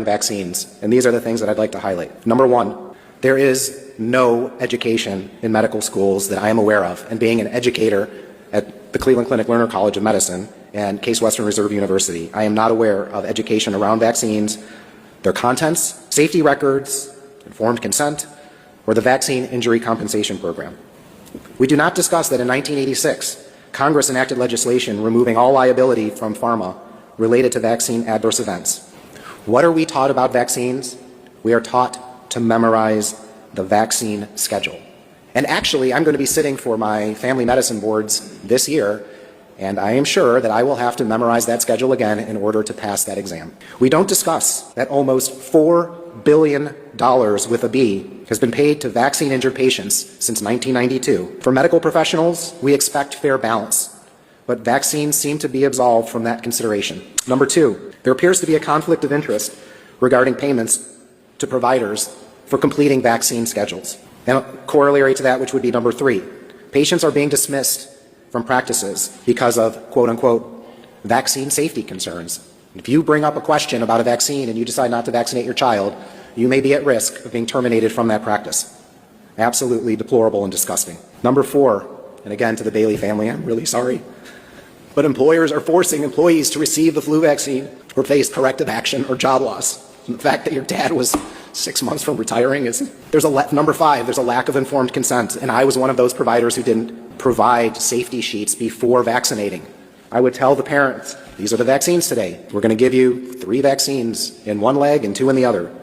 vaccines, and these are the things that I'd like to highlight. Number one, there is no education in medical schools that I am aware of, and being an educator at the Cleveland Clinic Lerner College of Medicine and Case Western Reserve University, I am not aware of education around vaccines, their contents, safety records, informed consent, or the Vaccine Injury Compensation Program. We do not discuss that in 1986, Congress enacted legislation removing all liability from pharma related to vaccine adverse events. What are we taught about vaccines? We are taught to memorize the vaccine schedule. And actually, I'm going to be sitting for my family medicine boards this year, and I am sure that I will have to memorize that schedule again in order to pass that exam. We don't discuss that almost $4 billion with a B has been paid to vaccine-injured patients since 1992. For medical professionals, we expect fair balance, but vaccines seem to be absolved from that consideration. Number two, there appears to be a conflict of interest regarding payments to providers for completing vaccine schedules. And a corollary to that, which would be number three, patients are being dismissed from practices because of, quote unquote, vaccine safety concerns. If you bring up a question about a vaccine and you decide not to vaccinate your child, you may be at risk of being terminated from that practice. Absolutely deplorable and disgusting. Number four, and again to the Bailey family, I'm really sorry, but employers are forcing employees to receive the flu vaccine or face corrective action or job loss. And the fact that your dad was 6 months from retiring is, number five, there's a lack of informed consent, and I was one of those providers who didn't provide safety sheets before vaccinating. I would tell the parents, these are the vaccines today. We're going to give you 3 vaccines in one leg and 2 in the other.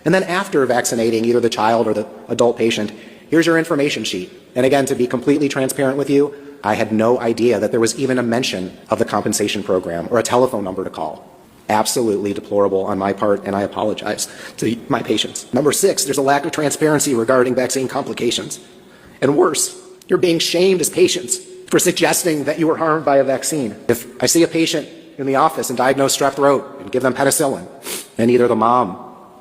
And then after vaccinating either the child or the adult patient, here's your information sheet. And again, to be completely transparent with you, I had no idea that there was even a mention of the compensation program or a telephone number to call. Absolutely deplorable on my part, and I apologize to my patients. Number 6, there's a lack of transparency regarding vaccine complications. And worse, you're being shamed as patients for suggesting that you were harmed by a vaccine. If I see a patient in the office and diagnose strep throat and give them penicillin, and either the mom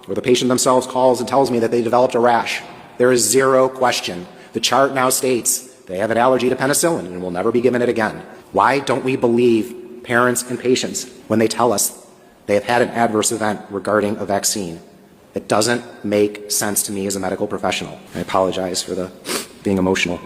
or the patient themselves calls and tells me that they developed a rash, there is zero question. The chart now states they have an allergy to penicillin and will never be given it again. Why don't we believe parents and patients when they tell us they have had an adverse event regarding a vaccine? It doesn't make sense to me as a medical professional. I apologize for being emotional.